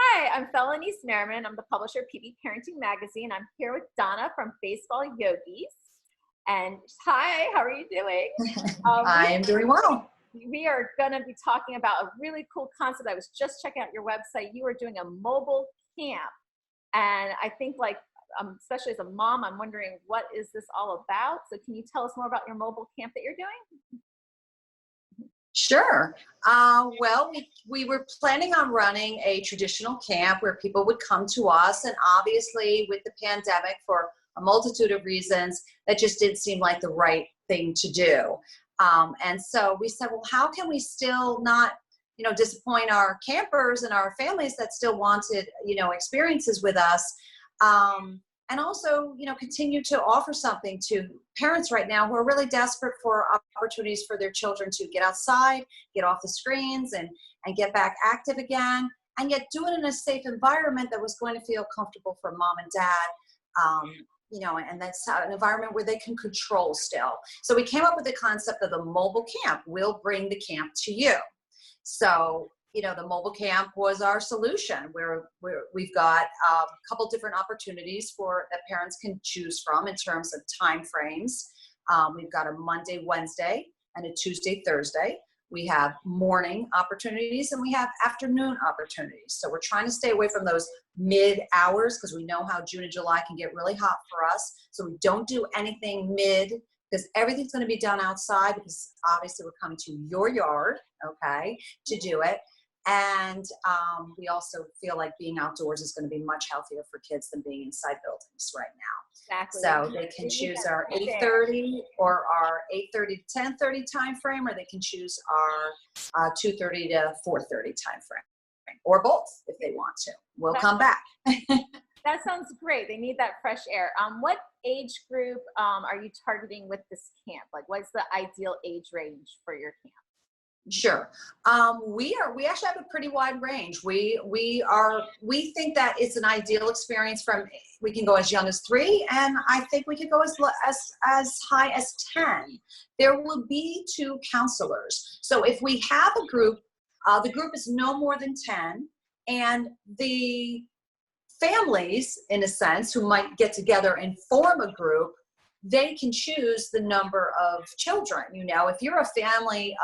Hi, I'm Felonice Merriman. I'm the publisher of PB Parenting Magazine. I'm here with Donna from Baseball Yogis. And hi, how are you doing? I am doing well. We are going to be talking about a really cool concept. I was just checking out your website. You are doing a mobile camp. And I think especially as a mom, I'm wondering, what is this all about? So can you tell us more about your mobile camp that you're doing? Sure. Well, we were planning on running a traditional camp where people would come to us, and obviously with the pandemic, for a multitude of reasons, that just didn't seem like the right thing to do. And so we said, well, how can we still not, disappoint our campers and our families that still wanted, experiences with us, and also, continue to offer something to parents right now who are really desperate for opportunities for their children to get outside, get off the screens, and get back active again, and yet do it in a safe environment that was going to feel comfortable for mom and dad, and that's an environment where they can control still. So we came up with the concept of the mobile camp. We'll bring the camp to you. So the mobile camp was our solution, where we've got a couple different opportunities that parents can choose from in terms of time frames. We've got a Monday, Wednesday, and a Tuesday, Thursday. We have morning opportunities and we have afternoon opportunities. So we're trying to stay away from those mid hours because we know how June and July can get really hot for us. So we don't do anything mid, because everything's going to be done outside, because obviously we're coming to your yard, okay, to do it. And we also feel like being outdoors is going to be much healthier for kids than being inside buildings right now. Exactly. So they can choose our 8:30 or our 8:30 to 10:30 time frame, or they can choose our 2:30 to 4:30 time frame, or both if they want to. We'll come back. That sounds great. They need that fresh air. What age group are you targeting with this camp? Like, what's the ideal age range for your camp? Sure. We actually have a pretty wide range. We think that it's an ideal experience we can go as young as 3, and I think we could go as high as 10. There will be 2 counselors. So if we have a group, the group is no more than 10, and the families, in a sense, who might get together and form a group, they can choose the number of children. If you are a family,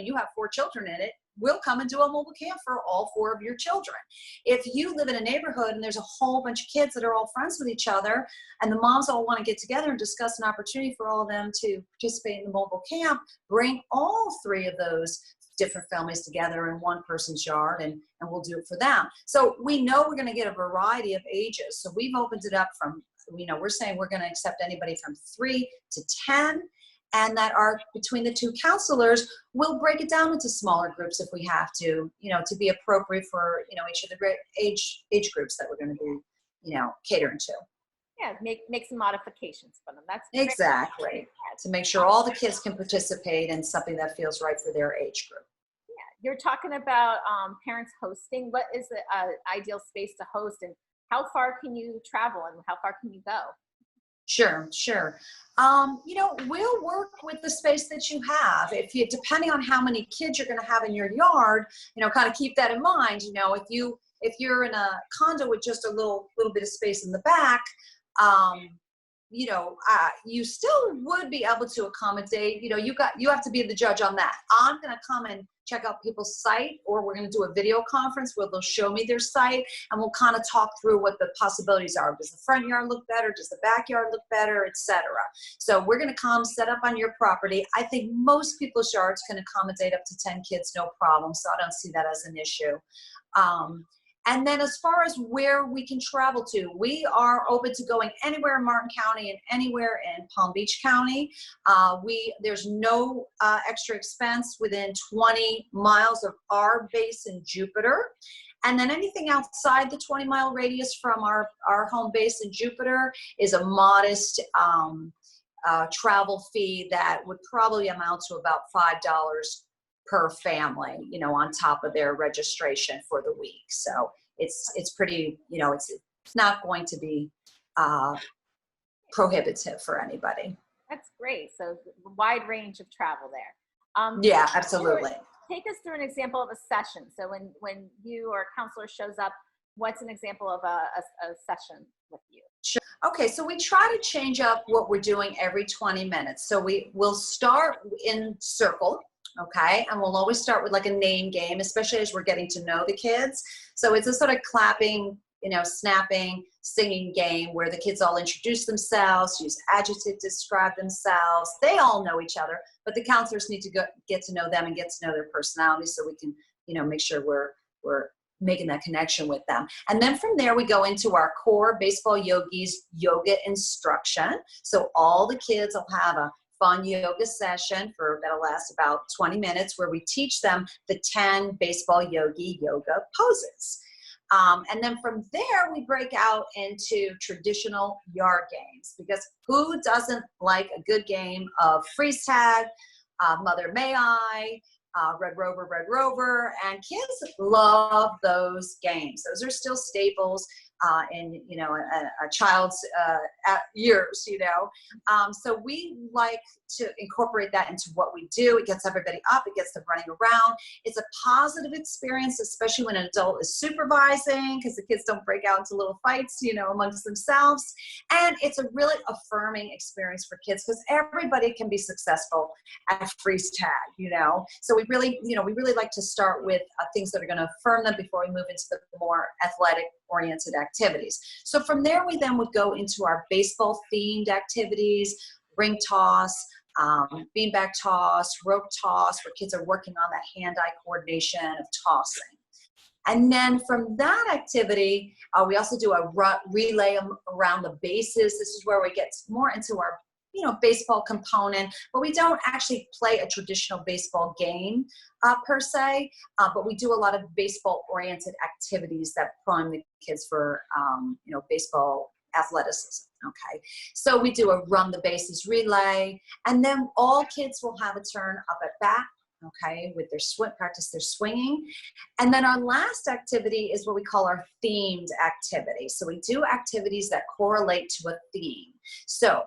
you have 4 children in it, we'll come and do a mobile camp for all 4 of your children. If you live in a neighborhood and there's a whole bunch of kids that are all friends with each other, and the moms all want to get together and discuss an opportunity for all of them to participate in the mobile camp, bring all 3 of those different families together in one person's yard, and we'll do it for them. So we know we're going to get a variety of ages. So we've opened it up from, we're saying we're going to accept anybody from 3 to 10, and that are between the 2 counselors. We'll break it down into smaller groups if we have to, to be appropriate for, each of the great age groups that we're going to be, catering to. Yeah, make some modifications for them. That's exactly great. To make sure all the kids can participate in something that feels right for their age group. Yeah, you're talking about parents hosting. What is the ideal space to host, and how far can you travel, and how far can you go? Sure. We'll work with the space that you have. Depending on how many kids you're going to have in your yard, kind of keep that in mind. If you're in a condo with just a little bit of space in the back, you still would be able to accommodate. You have to be the judge on that. I'm going to come and check out people's site, or we're going to do a video conference where they'll show me their site, and we'll kind of talk through what the possibilities are. Does the front yard look better? Does the backyard look better, etc.? So we're going to come set up on your property. I think most people's yards can accommodate up to 10 kids, no problem. So I don't see that as an issue. And then as far as where we can travel to, we are open to going anywhere in Martin County and anywhere in Palm Beach County. There's no extra expense within 20 miles of our base in Jupiter. And then anything outside the 20-mile radius from our home base in Jupiter is a modest travel fee that would probably amount to about $5 per family, on top of their registration for the week. So it's pretty, it's not going to be prohibitive for anybody. That's great. So wide range of travel there. Yeah, absolutely. take us through an example of a session. So when you or a counselor shows up, what's an example of a session with you? Sure. Okay, so we try to change up what we're doing every 20 minutes. So will start in circle, okay? And we'll always start with like a name game, especially as we're getting to know the kids. So it's a sort of clapping, snapping, singing game where the kids all introduce themselves, use adjectives to describe themselves. They all know each other, but the counselors need to get to know them and get to know their personalities so we can, make sure we're making that connection with them. And then from there, we go into our core Baseball Yogis yoga instruction. So all the kids will have a fun yoga session that'll last about 20 minutes where we teach them the 10 Baseball Yogi yoga poses. And then from there, we break out into traditional yard games, because who doesn't like a good game of freeze tag, Mother May I, Red Rover, and kids love those games. Those are still staples in a child's years. So we like to incorporate that into what we do. It gets everybody up. It gets them running around. It's a positive experience, especially when an adult is supervising, because the kids don't break out into little fights, amongst themselves. And it's a really affirming experience for kids, because everybody can be successful at freeze tag. So we really like to start with things that are going to affirm them before we move into the more athletic oriented activities. So from there, we then would go into our baseball themed activities, ring toss, beanbag toss, rope toss, where kids are working on that hand-eye coordination of tossing. And then from that activity, we also do a relay around the bases. This is where we get more into our baseball component, but we don't actually play a traditional baseball game per se, but we do a lot of baseball oriented activities that prime the kids for, baseball athleticism. Okay. So we do a run the bases relay, and then all kids will have a turn up at bat. Okay, with their practice their swinging. And then our last activity is what we call our themed activity. So we do activities that correlate to a theme. So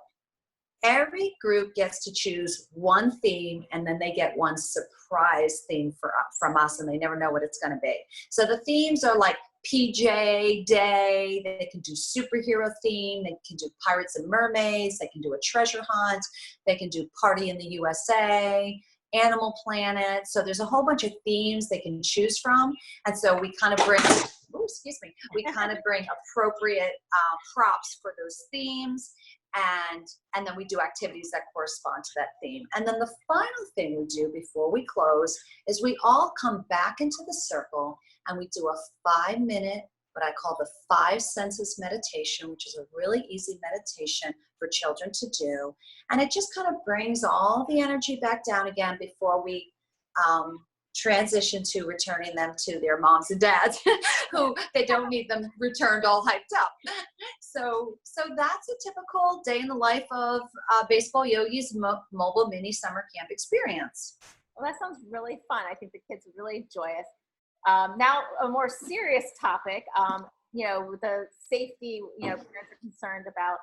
every group gets to choose one theme, and then they get one surprise theme from us, and they never know what it's going to be. So the themes are like PJ Day, they can do superhero theme, they can do pirates and mermaids, they can do a treasure hunt, they can do party in the USA, Animal Planet. So there's a whole bunch of themes they can choose from. And so we kind of bring, bring appropriate props for those themes. And then we do activities that correspond to that theme. And then the final thing we do before we close is we all come back into the circle and we do a 5-minute, what I call the 5 senses meditation, which is a really easy meditation for children to do. And it just kind of brings all the energy back down again before we transition to returning them to their moms and dads who they don't need them returned all hyped up. So that's a typical day in the life of Baseball Yogi's mobile mini summer camp experience. Well, that sounds really fun. I think the kids would really enjoy it. Now, a more serious topic, the safety, parents are concerned about,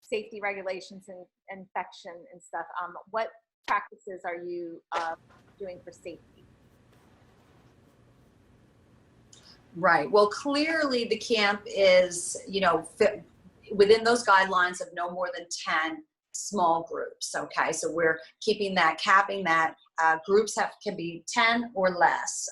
safety regulations and infection and stuff. What practices are you doing for safety? Right. Well, clearly the camp is, fit within those guidelines of no more than 10 small groups. Okay. So we're capping that groups can be 10 or less.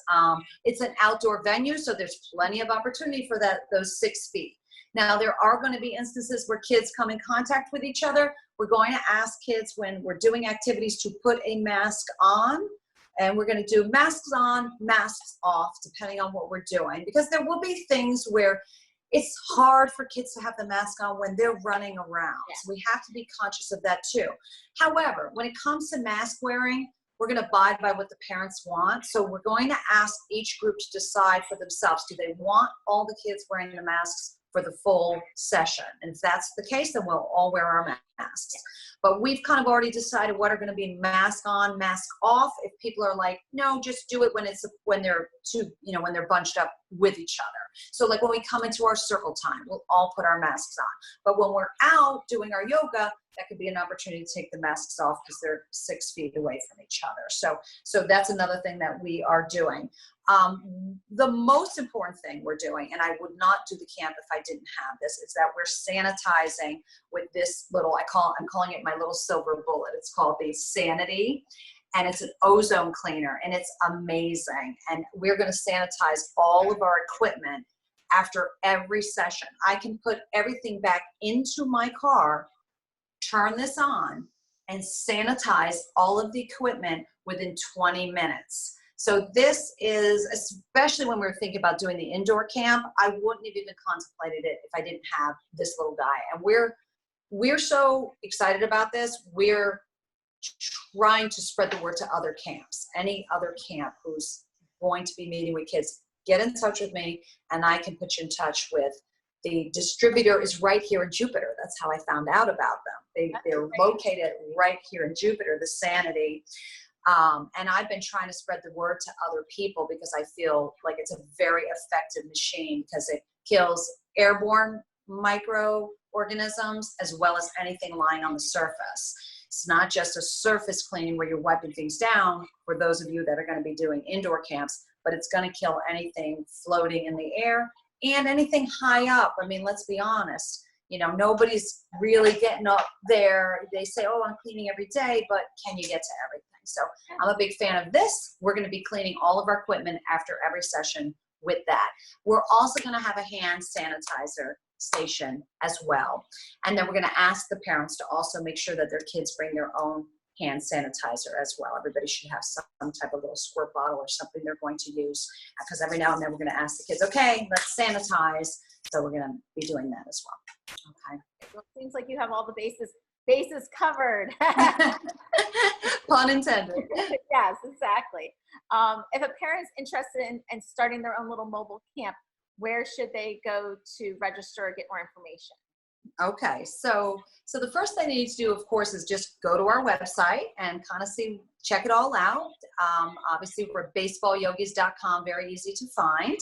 It's an outdoor venue, so there's plenty of opportunity for those 6 feet. Now, there are going to be instances where kids come in contact with each other. We're going to ask kids when we're doing activities to put a mask on, and we're going to do masks on, masks off, depending on what we're doing, because there will be things where it's hard for kids to have the mask on when they're running around. Yeah. So we have to be conscious of that too. However, when it comes to mask wearing, we're going to abide by what the parents want. So we're going to ask each group to decide for themselves, do they want all the kids wearing the masks for the full session? And if that's the case, then we'll all wear our masks. But we've kind of already decided what are going to be mask on, mask off. If people are like, no, just do it when they're when they're bunched up with each other. So like when we come into our circle time, we'll all put our masks on. But when we're out doing our yoga, that could be an opportunity to take the masks off because they're 6 feet away from each other. So that's another thing that we are doing. The most important thing we're doing, and I would not do the camp if I didn't have this, is that we're sanitizing with this little, I'm calling it my little silver bullet. It's called the Sanity, and it's an ozone cleaner, and it's amazing. And we're going to sanitize all of our equipment after every session. I can put everything back into my car, turn this on, and sanitize all of the equipment within 20 minutes. So this is, especially when we were thinking about doing the indoor camp, I wouldn't have even contemplated it if I didn't have this little guy. And we're so excited about this. We're trying to spread the word to other camps. Any other camp who's going to be meeting with kids, get in touch with me, and I can put you in touch with the distributor. Is right here in Jupiter. That's how I found out about them. They're located right here in Jupiter, the Sanity. And I've been trying to spread the word to other people because I feel like it's a very effective machine because it kills airborne microorganisms as well as anything lying on the surface. It's not just a surface cleaning where you're wiping things down for those of you that are going to be doing indoor camps, but it's going to kill anything floating in the air and anything high up. I mean, let's be honest. Nobody's really getting up there. They say, oh, I'm cleaning every day, but can you get to everything? So I'm a big fan of this. We're going to be cleaning all of our equipment after every session with that. We're also going to have a hand sanitizer station as well. And then we're going to ask the parents to also make sure that their kids bring their own hand sanitizer as well. Everybody should have some type of little squirt bottle or something they're going to use, because every now and then we're going to ask the kids, okay, let's sanitize. So we're going to be doing that as well. Okay. Well, it seems like you have all the bases covered. Pun intended. Yes, exactly. If a parent's interested in starting their own little mobile camp, where should they go to register or get more information? Okay, so the first thing they need to do, of course, is just go to our website and kind of check it all out. Obviously, we're at baseballyogis.com, very easy to find.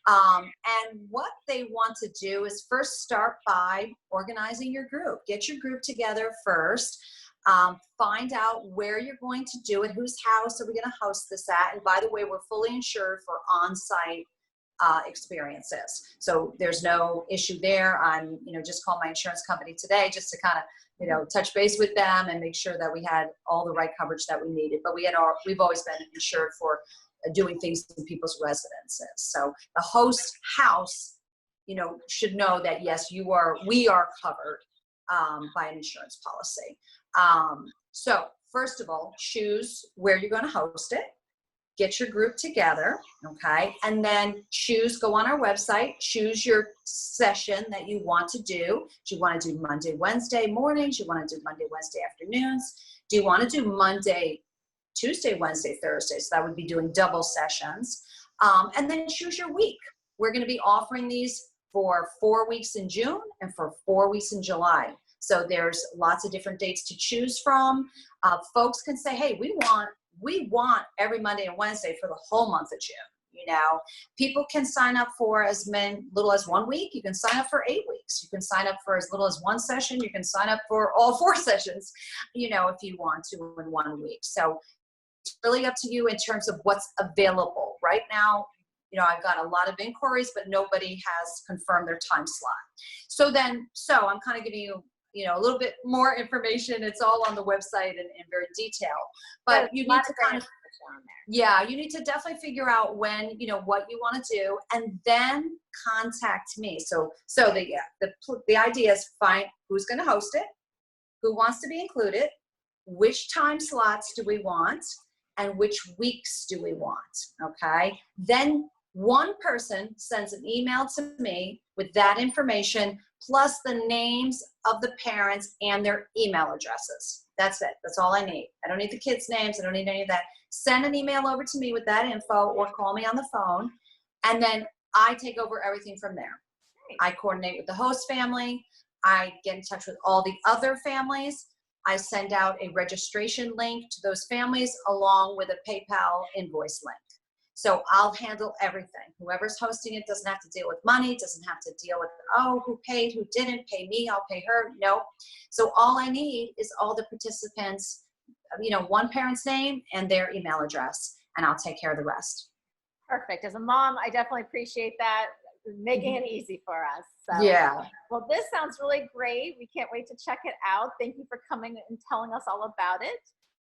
And what they want to do is first start by organizing your group. Get your group together first. Find out where you're going to do it, whose house are we going to host this at. And by the way, we're fully insured for on-site experiences. So there's no issue there. I'm, just called my insurance company today just to kind of, touch base with them and make sure that we had all the right coverage that we needed. But we've always been insured for doing things in people's residences. So the host house, should know that yes, we are covered by an insurance policy. So first of all, choose where you're going to host it. Get your group together, okay? And then go on our website, choose your session that you want to do. Do you want to do Monday, Wednesday mornings? Do you want to do Monday, Wednesday afternoons? Do you want to do Monday, Tuesday, Wednesday, Thursday? So that would be doing double sessions. And then choose your week. We're going to be offering these for 4 weeks in June and for 4 weeks in July. So there's lots of different dates to choose from. Folks can say, hey, we want every Monday and Wednesday for the whole month of June. People can sign up for as little as 1 week. You can sign up for 8 weeks. You can sign up for as little as one session. You can sign up for all 4 sessions, if you want to in 1 week. So it's really up to you in terms of what's available. Right now, I've got a lot of inquiries, but nobody has confirmed their time slot. So I'm kind of giving you, a little bit more information. It's all on the website and in very detail, but you need to kind of, you need to definitely figure out when, what you want to do, and then contact me. So the idea is find who's going to host it, who wants to be included, which time slots do we want, and which weeks do we want. Okay. Then one person sends an email to me with that information, plus the names of the parents and their email addresses. That's it. That's all I need. I don't need the kids' names. I don't need any of that. Send an email over to me with that info or call me on the phone, and then I take over everything from there. I coordinate with the host family. I get in touch with all the other families. I send out a registration link to those families along with a PayPal invoice link. So I'll handle everything. Whoever's hosting it doesn't have to deal with money, doesn't have to deal with, oh, who paid, who didn't pay me, I'll pay her. No. So all I need is all the participants, one parent's name and their email address, and I'll take care of the rest. Perfect. As a mom, I definitely appreciate that, making it easy for us. So, Yeah. well, this sounds really great. We can't wait to check it out. Thank you for coming and telling us all about it.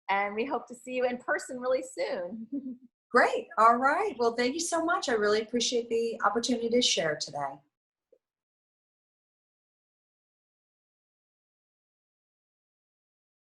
And we hope to see you in person really soon. Great. All right. Well, thank you so much. I really appreciate the opportunity to share today.